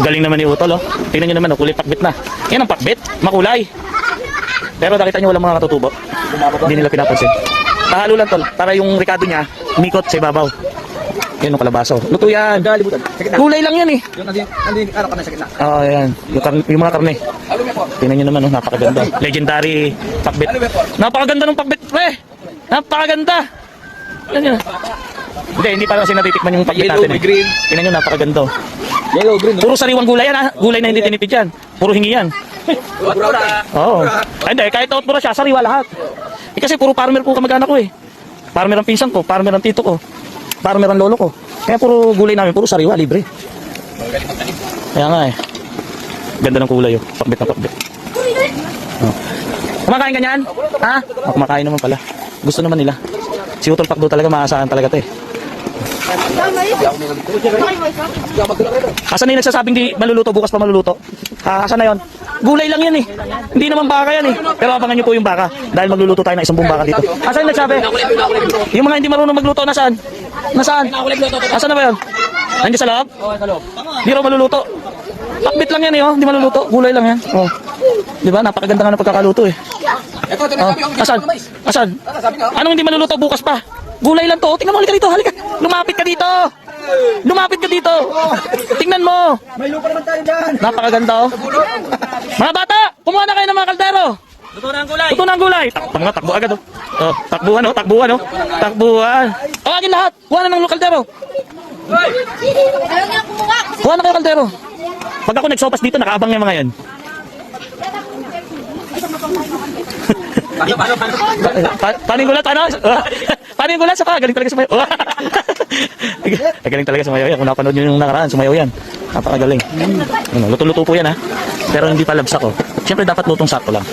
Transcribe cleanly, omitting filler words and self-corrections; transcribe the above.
Galing naman ni Utol, oh. Tingnan nyo naman, oh, kulay pakbit na. Yan ang pakbit, makulay. Pero nakita nyo walang mga katutubo. Hindi nila pinapansin. Pahalo lang, tol, para yung ricado niya, umikot sa ibabaw. Yan ang kalabaso. Luto yan. Kulay lang yan eh. Yung nandun araw ka na sa gitna. Oo, yan. Yung mga karne. Tingnan nyo naman, oh, napakaganda. Legendary pakbit. Napakaganda ng pakbit, pre. Napakaganda. Tingnan nyo. Hindi pa kasi natitikman yung pakbit Yellow, natin eh. green. Tingnan nyo, napakaganda. Yellow, green. Puro sariwang gulay yan, ha? Gulay na hindi tinipid yan. Puro hingi yan. Oo. Ay, hindi, kahit outdoor siya, sariwa lahat. Eh, kasi puro farmer po kamag-anak ko eh. Farmer ang pinsan ko, farmer ang tito ko, farmer ang lolo ko. Kaya puro gulay namin, puro sariwa, libre. Kaya nga eh. Ganda ng kulay oh. Pakbit na pakbit. Oh. Kumakain ka niyan? Ha? Oh, kumakain naman pala. Gusto naman nila. Si Utol Pakdo talaga, maasahan talaga to eh. Asan na yung nagsasabing di maluluto, bukas pa maluluto? Asan na yun? Gulay lang yan eh. Hindi naman baka yan eh. Pero abangan nyo po yung baka. Dahil magluluto tayo ng 10 baka dito. Asan yung nagsabi? Yung mga hindi marunong magluto, nasaan? Nasaan? Asan na ba yun? Nandiyan sa loob? Hindi raw maluluto. Pakbit lang yan eh, oh. Hindi maluluto. Gulay lang yan. Oh. Di ba? Napakaganda nga ng pagkakaluto eh. Oh. Asan? Asan? Anong hindi maluluto bukas pa? Gulay lang to. Tingnan mo, halika dito. Halika. Lumapit ka dito. Lumapit ka dito. Tingnan mo. May lupa naman tayo dyan. Napakaganda oh. Mga bata, kumuha na kayo ng mga kaldero. Luto na ang gulay. Luto na ang gulay. Takbo agad oh. Oh, takbuhan oh, takbuhan oh. Takbuhan. Tawagin lahat. Kuha na ng kaldero. Ayaw niya kumuha. Kuha na kayo kaldero. Pag ako nagsopas dito, nakaabang yung mga yan. Paano yung gulat? Paano? Paano yung gulat? Saka, galing talaga sumayaw. Galing talaga sumayaw yan. Kung napanood nyo yung nakaraan, sumayaw yan. Napakagaling. Luto-luto po yan ha. Pero hindi pa labsak oh. Siyempre dapat lutong sakto lang.